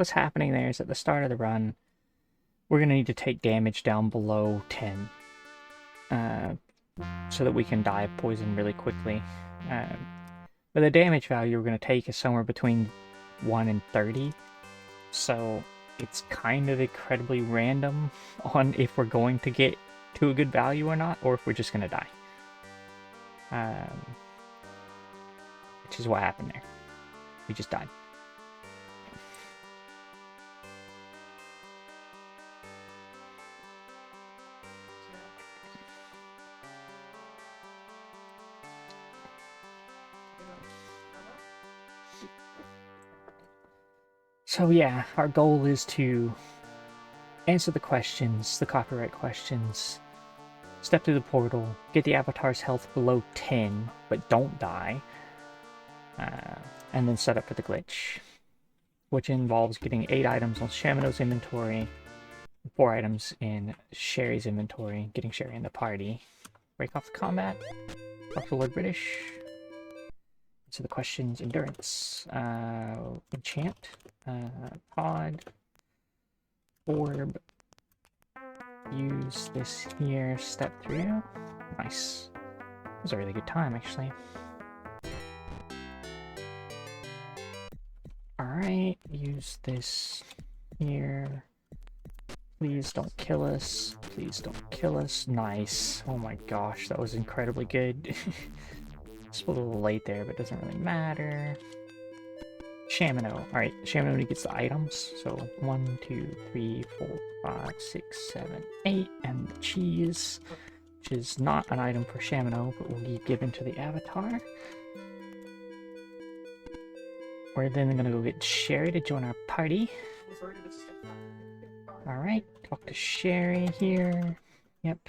what's happening there is at the start of the run, we're going to need to take damage down below 10 so that we can die of poison really quickly. But the damage value we're going to take is somewhere between 1 and 30, so it's kind of incredibly random on if we're going to get to a good value or not, or if we're just going to die. Which is what happened there. We just died. So yeah, our goal is to answer the questions, the copyright questions, step through the portal, get the avatar's health below 10, but don't die, and then set up for the glitch, which involves getting 8 items on Shamino's inventory, 4 items in Sherry's inventory, getting Sherry in the party, break off the combat, talk to Lord British, answer the questions, endurance, enchant, pod, orb, use this here, step through. Nice. That was a really good time, actually. Alright, use this here. Please don't kill us. Please don't kill us. Nice. Oh my gosh, that was incredibly good. It's a little late there, but it doesn't really matter. Shamino. Alright, Shamino gets the items. So 1, 2, 3, 4, 5, 6, 7, 8, and the cheese, which is not an item for Shamino, but will be given to the avatar. We're then going to go get Sherry to join our party. Alright, talk to Sherry here. Yep.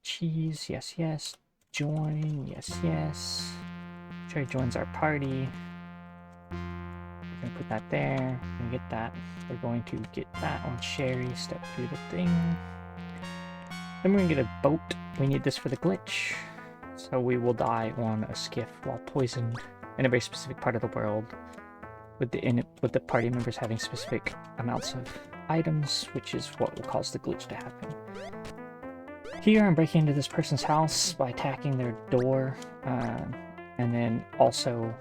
Cheese, yes, yes. Join, yes, yes. Sherry joins our party. We're going to put that there. We're going to get that. We're going to get that on Sherry, step through the thing. Then we're going to get a boat. We need this for the glitch. So we will die on a skiff while poisoned in a very specific part of the world, with the party members having specific amounts of items, which is what will cause the glitch to happen. Here I'm breaking into this person's house by attacking their door, and then also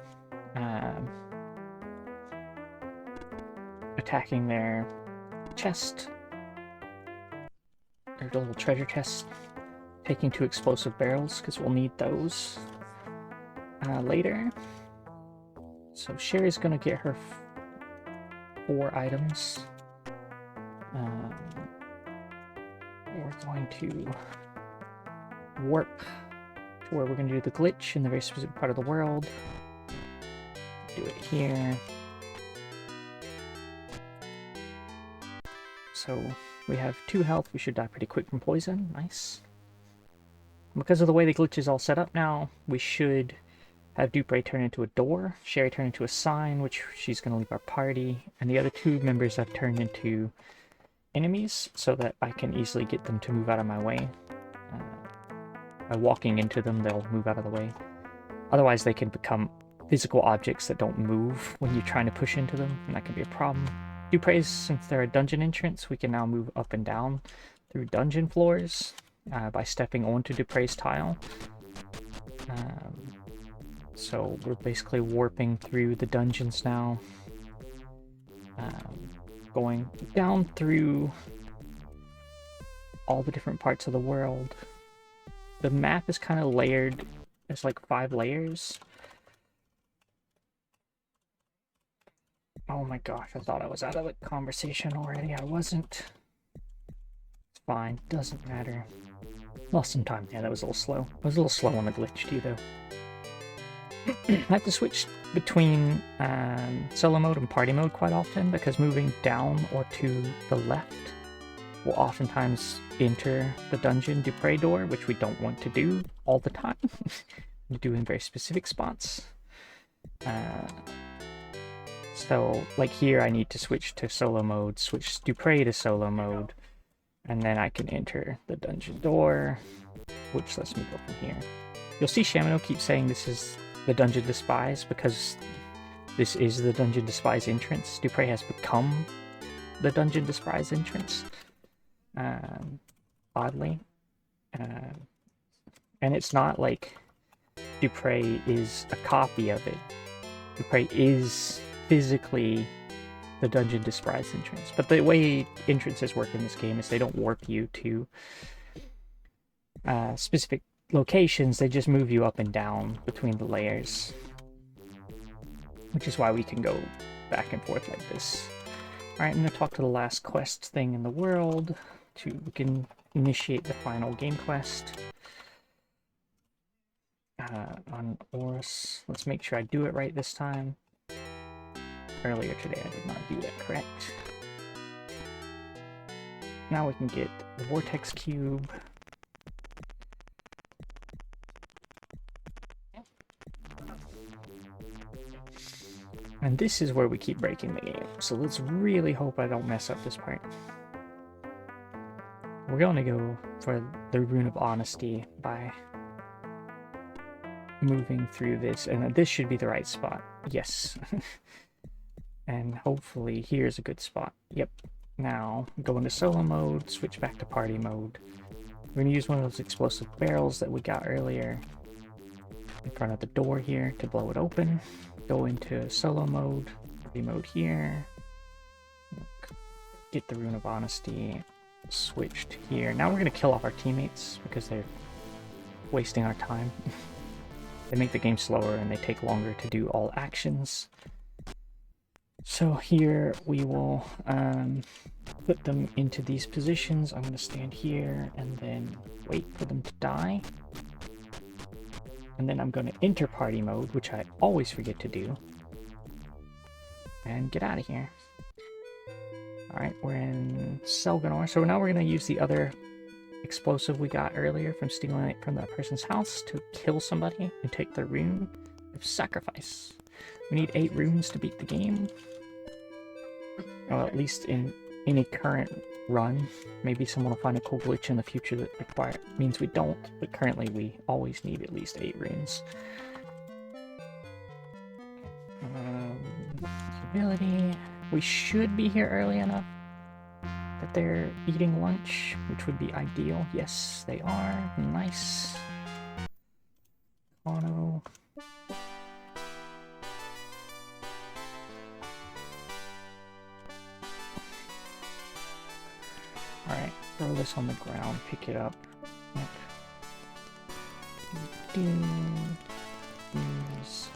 attacking their chest, their little treasure chest, taking 2 explosive barrels because we'll need those later. So Sherry's gonna get her 4 items. We're going to warp to where we're going to do the glitch in the very specific part of the world. Do it here. So we have 2 health. We should die pretty quick from poison. Nice. Because of the way the glitch is all set up now, we should have Dupre turn into a door, Sherry turn into a sign, which she's going to leave our party, and the other 2 members have turned into enemies so that I can easily get them to move out of my way. By walking into them, they'll move out of the way. Otherwise, they can become physical objects that don't move when you're trying to push into them, and that can be a problem. Dupre's, since they're a dungeon entrance, we can now move up and down through dungeon floors by stepping onto Dupre's tile. So we're basically warping through the dungeons now. Going down through all the different parts of the world. The map is kind of layered. There's like 5 layers. Oh my gosh, I thought I was out of the conversation already. I wasn't. It's fine, doesn't matter. Lost some time. Yeah, that was a little slow. I was a little slow on the glitch too, though. I have to switch between solo mode and party mode quite often, because moving down or to the left will oftentimes enter the dungeon Dupre door, which we don't want to do all the time. We do in very specific spots. So, like here, I need to switch to solo mode, switch Dupre to solo mode, and then I can enter the dungeon door, which lets me go from here. You'll see Shamino keep saying this is the dungeon Despise, because This is the Dungeon Despise entrance. Dupre has become the Dungeon Despise entrance. Oddly. And it's not like Dupre is a copy of it. Dupre is physically the Dungeon Despise entrance. But the way entrances work in this game is they don't warp you to specific locations, they just move you up and down between the layers. Which is why we can go back and forth like this. Alright, I'm going to talk to the last quest thing in the world. We can initiate the final game quest. On Oris. Let's make sure I do it right this time. Earlier today I did not do that correct. Now we can get the Vortex Cube. And this is where we keep breaking the game. So let's really hope I don't mess up this part. We're going to go for the Rune of Honesty by moving through this. And this should be the right spot. Yes. And hopefully here's a good spot. Yep. Now go into solo mode, switch back to party mode. We're going to use one of those explosive barrels that we got earlier in front of the door here to blow it open. Go into solo mode, party mode here. Get the Rune of Honesty switched here. Now we're going to kill off our teammates because they're wasting our time. They make the game slower and they take longer to do all actions. So here we will put them into these positions. I'm going to stand here and then wait for them to die. And then I'm going to enter party mode, which I always forget to do. And get out of here. Alright, we're in Selganor. So now we're going to use the other explosive we got earlier from stealing it from that person's house to kill somebody and take their rune of sacrifice. We need 8 runes to beat the game. Well, at least in any current run. Maybe someone will find a cool glitch in the future that means we don't, but currently we always need at least 8 runes. Ability. We should be here early enough that they're eating lunch, which would be ideal. Yes, they are. Nice. Auto. Alright, throw this on the ground, pick it up. Yep. Use.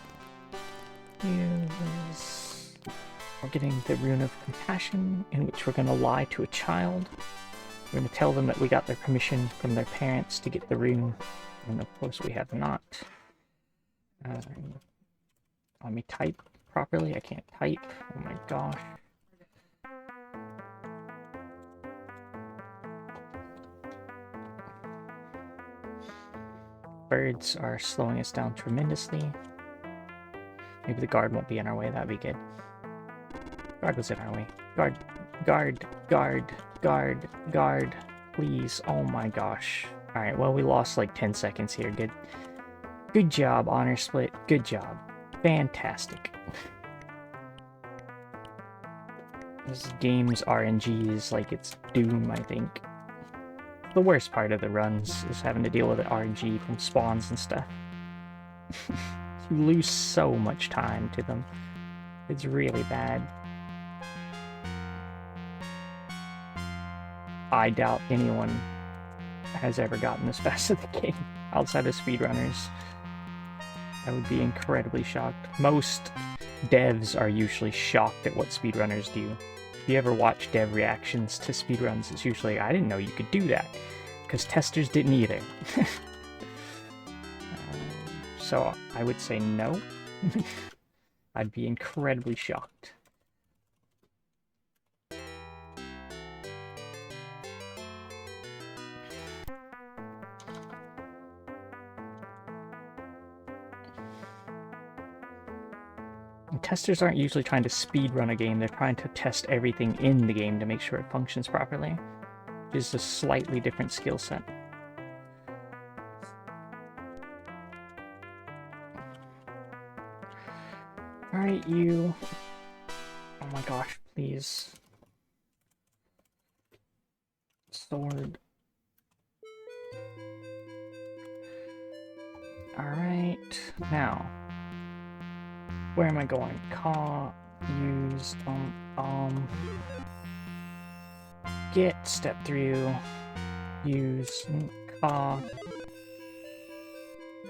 We're getting the Rune of Compassion, in which we're going to lie to a child. We're going to tell them that we got their permission from their parents to get the rune, and of course we have not. Let me type properly. I can't type. Oh my gosh. Birds are slowing us down tremendously. Maybe the guard won't be in our way. That'd be good. Guard was in our way. Guard, guard, guard, guard, guard. Please. Oh my gosh. Alright, well, we lost like 10 seconds here. Good job, Honor Split. Good job. Fantastic. This game's RNG is like it's Doom, I think. The worst part of the runs is having to deal with the RNG from spawns and stuff. You lose so much time to them. It's really bad. I doubt anyone has ever gotten this fast at the game outside of speedrunners. I would be incredibly shocked. Most devs are usually shocked at what speedrunners do. If you ever watch dev reactions to speedruns, it's usually, I didn't know you could do that, because testers didn't either. So I would say no. I'd be incredibly shocked. And testers aren't usually trying to speedrun a game, they're trying to test everything in the game to make sure it functions properly, which is a slightly different skill set. Alright, Alright, you. Oh my gosh, please. Sword. Alright, now. Where am I going? Use, get, step through, use,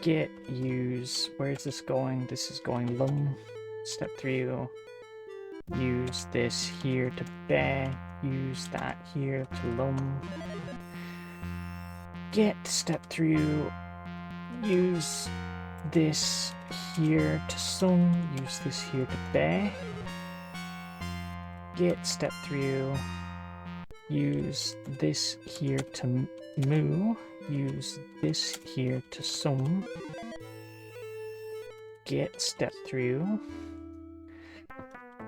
get, use, where is this going? This is going lum, step through, use this here to be, use that here to lum, get, step through, use this here to sum, use this here to be, get, step through, use this here to moo, use this here to sum, get, step through,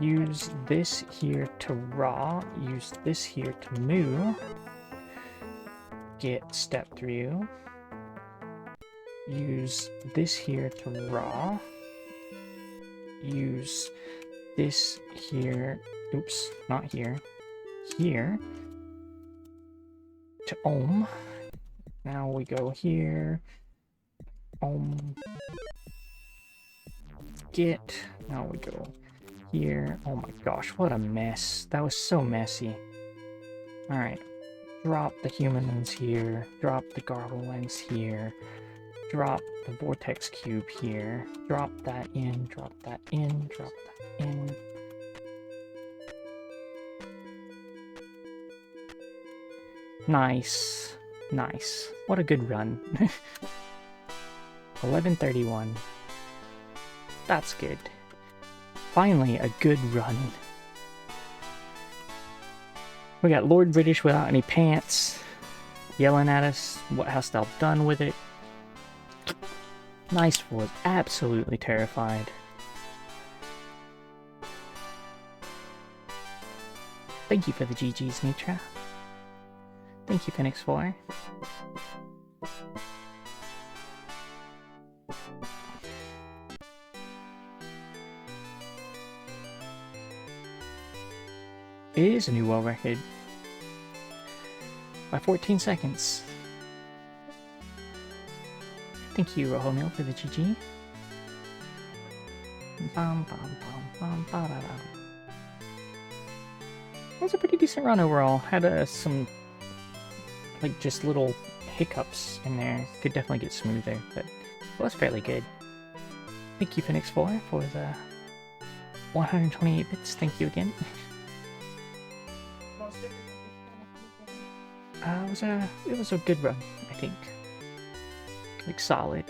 use this here to raw, use this here to moo, get, step through, use this here to raw, use this here, oops, not here, here, to ohm. Now we go here, ohm, get, now we go here. Oh my gosh, what a mess. That was so messy. Alright, drop the human lens here, drop the gargoyle lens here, drop the vortex cube here, drop that in, drop that in, drop that in. Nice. Nice. What a good run. 11:31. That's good. Finally, a good run. We got Lord British without any pants yelling at us. What hast thou done with it? Nice was absolutely terrified. Thank you for the GG's, Nitra. Thank you, Phoenix 4. It is a new world record. By 14 seconds. Thank you, Rojo Mill, for the GG. Bum, bum, bum, bum, ba, da, da. That was a pretty decent run overall. Had some, like, just little hiccups in there. Could definitely get smoother, but it was fairly good. Thank you, Phoenix 4, for the 128 bits. Thank you again. It was a good run, I think. Like, solid.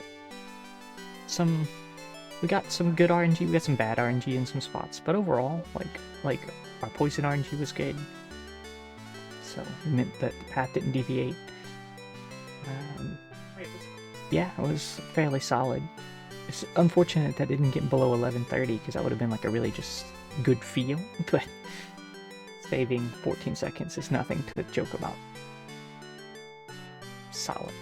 We got some good RNG, we got some bad RNG in some spots, but overall, like our poison RNG was good. So, it meant that the path didn't deviate. Yeah, it was fairly solid. It's unfortunate that it didn't get below 11:30, because that would have been like a really just good feel, but saving 14 seconds is nothing to joke about. Solid.